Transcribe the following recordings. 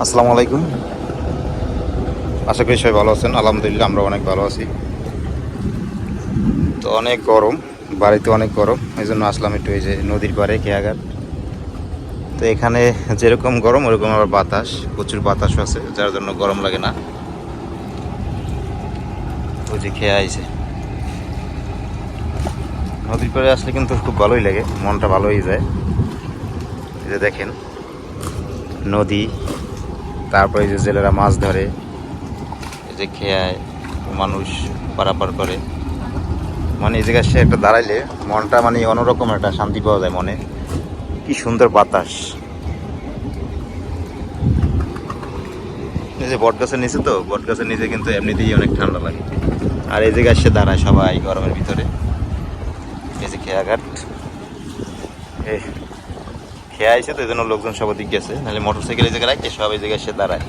আসসালামু আলাইকুম। আশা করি সবাই ভালো আছেন। আলহামদুলিল্লাহ আমরা অনেক ভালো আছি। তো অনেক গরম, বাড়িতে অনেক গরম, এই জন্য আসলাম একটু এই যে নদীর পাড়ে খেয়াঘাট। তো এখানে যেরকম গরম ওরকম আবার বাতাস, প্রচুর বাতাসও আছে, যার জন্য গরম লাগে না। ওই যে খেয়া আইছে, নদীর পাড়ে আসলে কিন্তু খুব ভালোই লাগে, মনটা ভালো হয়ে যায়। এই যে দেখেন নদী, তারপরে এই যে জেলেরা মাছ ধরে, এই যে খেয়ায় মানুষ পারাপার করে। মানে এই জায়গায় সে একটা দাঁড়াইলে মনটা মানে অন্যরকম একটা শান্তি পাওয়া যায় মনে। কি সুন্দর বাতাস। এই যে বট গাছের নিচে, তো বট গাছের নিচে কিন্তু এমনিতেই অনেক ঠান্ডা লাগে। আর এই জায়গায় এসে দাঁড়ায় সবাই গরমের ভিতরে। এই যে খেয়াঘাট, খেয়া আইছে তো এই জন্য লোকজন সব দিক গেছে, নাহলে মোটর সাইকেল এই জায়গায় রাখে সব এই জায়গায় এসে দাঁড়ায়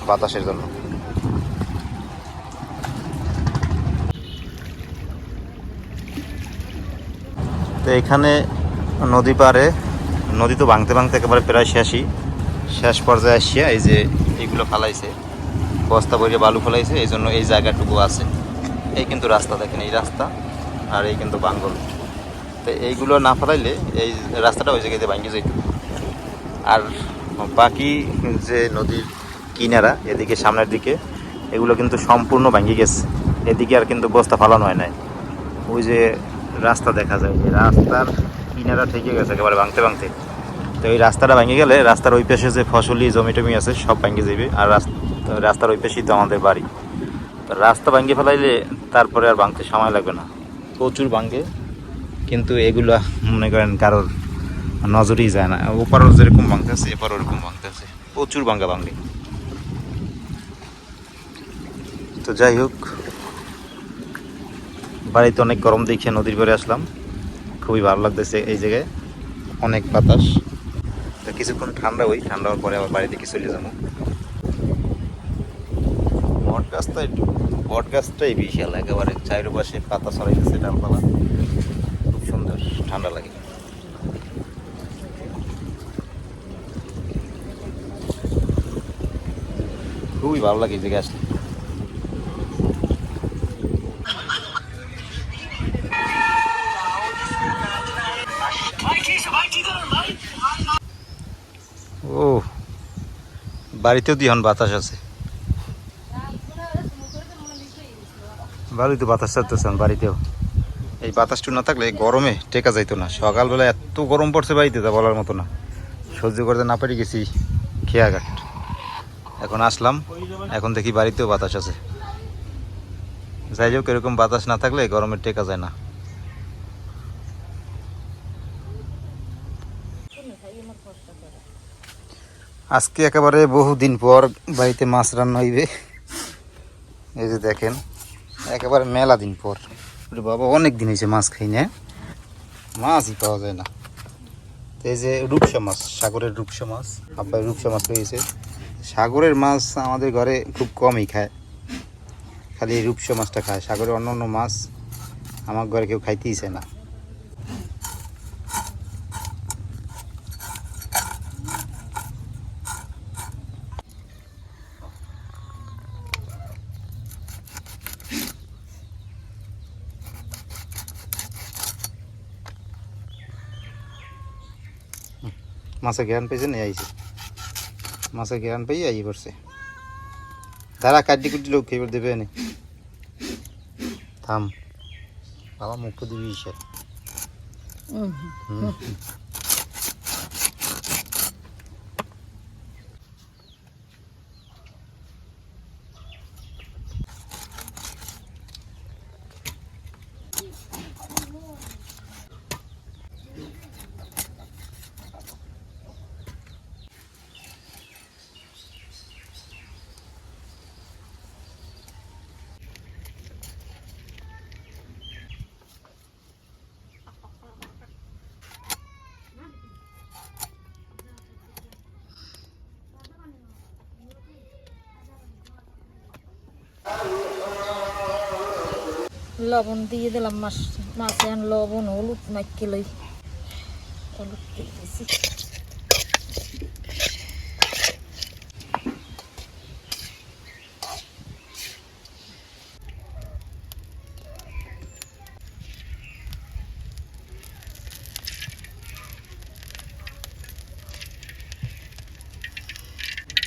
বাতাসের জন্য। তো এখানে নদী পাড়ে, নদী তো ভাঙতে ভাঙতে একেবারে প্রায় শেষ পর্যায়ে আসিয়া এই যে এইগুলো ফালাইছে, বস্তা ভরিয়ে বালু ফেলাইছে, এই জন্য এই জায়গাটুকু আছে। এই কিন্তু রাস্তা দেখেন, এই রাস্তা, আর এই কিন্তু বাঙ্গল। তো এইগুলো না ফেলাইলে এই রাস্তাটা ওই জায়গাতে ভাঙে যেত। আর বাকি যে নদীর কিনারা এদিকে সামনের দিকে এগুলো কিন্তু সম্পূর্ণ ভাঙে গেছে। এদিকে আর কিন্তু বস্তা ফালানো হয় নাই। ওই যে রাস্তা দেখা যায়, এই রাস্তার কিনারা থেকে গেছে একেবারে ভাঙতে ভাঙতে। তো এই রাস্তাটা ভেঙে গেলে রাস্তার ওই পাশে যে ফসলি জমি টমি আছে সব ভেঙে যাবে। আর রাস্তার ওই পাশেই তো আমাদের বাড়ি। তো রাস্তা ভাঙে ফেলাইলে তারপরে আর ভাঙতে সময় লাগবে না, প্রচুর ভাঙে। কিন্তু এগুলা মনে করেন কারোর নজরেই যায় না। ওপারও যেরকম ভাঙতেছে এপারও ওরকম ভাঙতেছে, প্রচুর ভাঙে। তো যাই হোক, বাড়িতে অনেক গরম দেখে নদীর পাড়ে আসলাম, খুবই ভালো লাগতেছে এই জায়গায়, অনেক বাতাস। তো কিছুক্ষণ ঠান্ডা হওয়ার পরে আবার বাড়িতে কি চলে যাবো। বট গাছটাই বিশাল, একেবারে চারিপাশে পাতা ছড়াইতেছে, ডালপালা, খুব সুন্দর, ঠান্ডা লাগে। খুবই ভালো লাগে এই জায়গায় আসলে। ও, বাড়িতেও দিহন বাতাস আছে, ভালোই তো বাতাস ছাড়তেছেন বাড়িতেও। এই বাতাসটা না থাকলে গরমে টেকা যাইতো না। সকালবেলা এত গরম পড়ছে বাড়িতে, তা বলার মতো না, সহ্য করতে না পেরে গেছি খেয়াঘাট। এখন আসলাম, এখন দেখি বাড়িতেও বাতাস আছে। যাই হোক, এরকম বাতাস না থাকলে গরমের টেকা যায় না। আজকে একেবারে বহুদিন পর বাড়িতে মাছ রান্না হইবে। এই যে দেখেন, একেবারে মেলা দিন পর। বাবা, অনেক দিন হয়েছে মাছ খাই না, মাছই পাওয়া যায় না। তো এই যে রূপসা মাছ, সাগরের রূপসা মাছ, আব্বাই রূপসা মাছ রয়েছে। সাগরের মাছ আমাদের ঘরে খুব কমই খায়, খালি এই রূপসা মাছটা খায়। সাগরের অন্য অন্য মাছ আমার ঘরে কেউ খাইতেই চায় না। মাছের জ্ঞান পেয়েছে নিয়ে আইছে, মাছের জ্ঞান পেয়ে আই পড়ছে। দাঁড়া, কাটি কুটি লোক খেয়ে দেবে নি, থাম বাবা, মুখ দিবি ইসে। লবণ দিয়ে দিলাম, মাছে লবণ হলুদ মাখিয়ে লই, হলুদ দিয়ে দিয়েছি।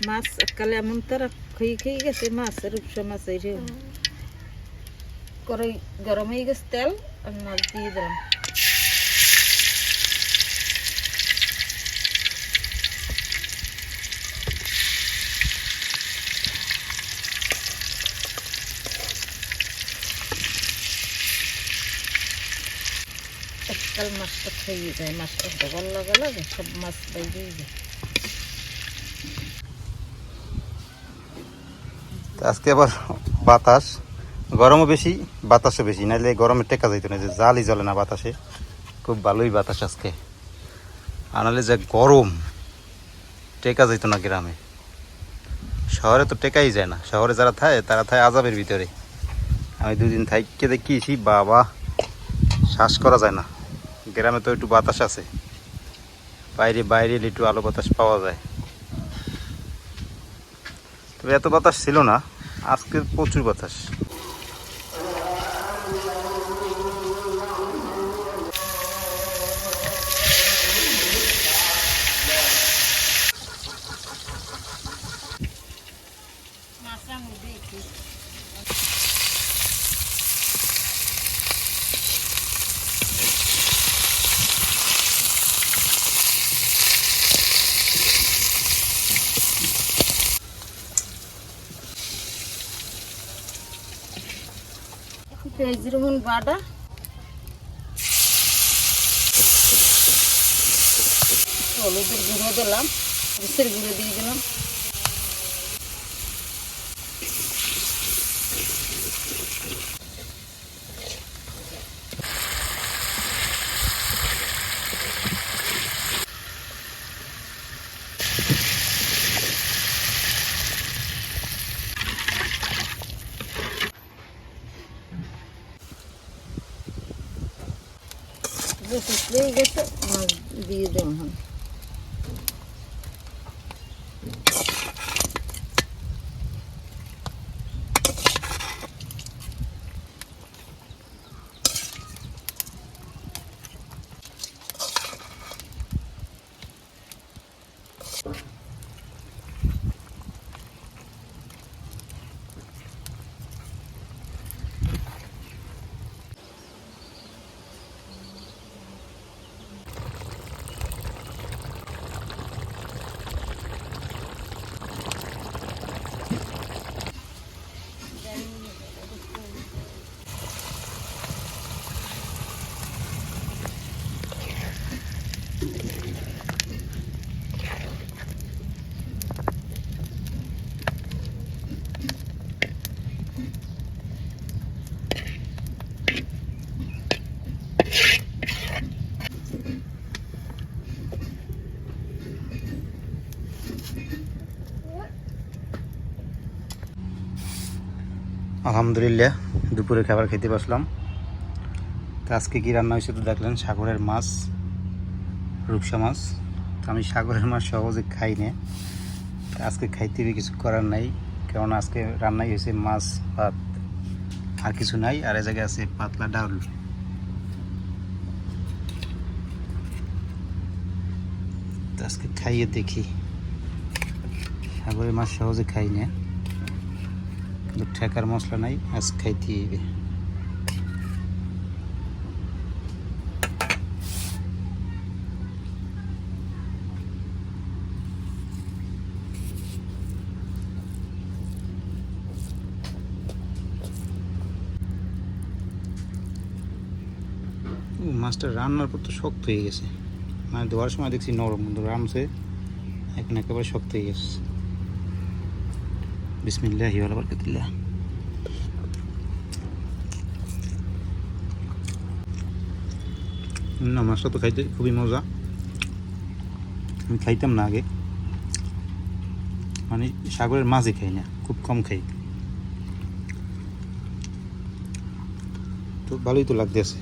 মাছ কালে এমন তারা খেয়ে খেয়ে গেছে মাছ রূপসা মাছ এই করে গরম হয়ে গেছে তেল আমি মাছ দিয়ে দিলাম। এককাল মাছটা খেয়ে যায়, মাছটা ডবল লাগালে সব মাছ বাইরেই যায়। আজকে আবার বাতাস, গরমও বেশি বাতাসও বেশি, নাহলে গরমে টেকা যাইতো না, যে জালই জ্বলে না বাতাসে। খুব ভালোই বাতাস আজকে, আনালে যে গরম টেকা যাইত না গ্রামে। শহরে তো টেকাই যায় না, শহরে যারা থাকে তারা থাকে আজাবের ভিতরে। আমি দুদিন থাইকে দেখিয়েছি বাবা, শ্বাস করা যায় না। গ্রামে তো একটু বাতাস আছে, বাইরে বাইরে একটু আলো বাতাস পাওয়া যায়। তবে এত বাতাস ছিল না, আজকে প্রচুর বাতাস। পেঁয়াজ রসুন বাটা, হলুদের গুঁড়ো দিলাম, মরিচের গুঁড়ো দিয়ে দিলাম, শুকলেই গেছে মাছ দিয়ে দেব। আলহামদুলিল্লাহ দুপুরে খাবার খেতে বসলাম। তো আজকে কি রান্না হয়েছে তো দেখলেন, সাগরের মাছ, রূপসা মাছ। তো আমি সাগরের মাছ সহজে খাই না, আজকে খাইতে কিছু করার নাই, কারণ আজকে রান্নাই হয়েছে মাছ ভাত, আর কিছু নাই। আর এ জায়গায় আছে পাতলা ডাউল। তো আজকে খাইয়ে দেখি, সাগরের মাছ সহজে খাই না, কিন্তু ঠেকার মশলা নাই, আজ খাইতে হবে। মাছটা রান্নার পর তো শক্ত হয়ে গেছে, মানে ধোয়ার সময় দেখছি নরম, কিন্তু রামছে এখন একেবারে শক্ত হয়ে গেছে। বিসমিল্লাহি ওয়া বারাকাতুল্লাহ। না, মাছটা তো খাইতে খুবই মজা। আমি খাইতাম না আগে, মানে সাগরের মাছই খাই না, খুব কম খাই। তো ভালোই তো লাগতেছে।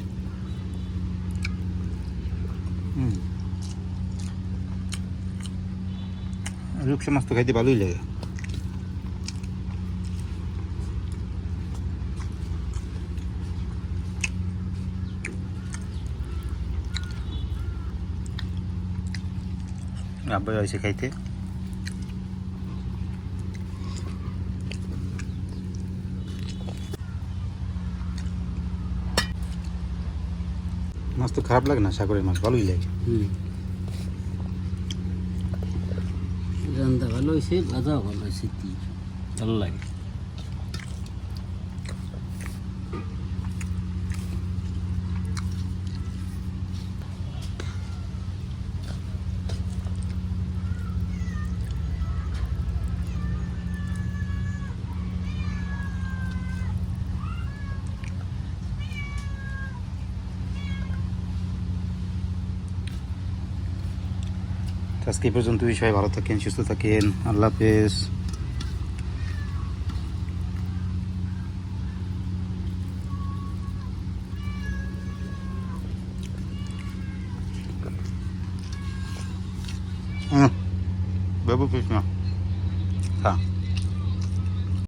রূপসা মাছ তো খাইতে ভালোই লাগে। আব্বা হয়েছে খাইতে। মাছ তো খারাপ লাগে না, সাগরের মাছ ভালোই লাগে। রান্না ভালো হয়েছে, ভাজাও ভালো হয়েছে, ভালো লাগে। তো আজকে এই পর্যন্ত, সবাই ভালো থাকেন, সুস্থ থাকেন, আল্লাহ হাফেজ। বাবু কৃষ্ণ, হ্যাঁ।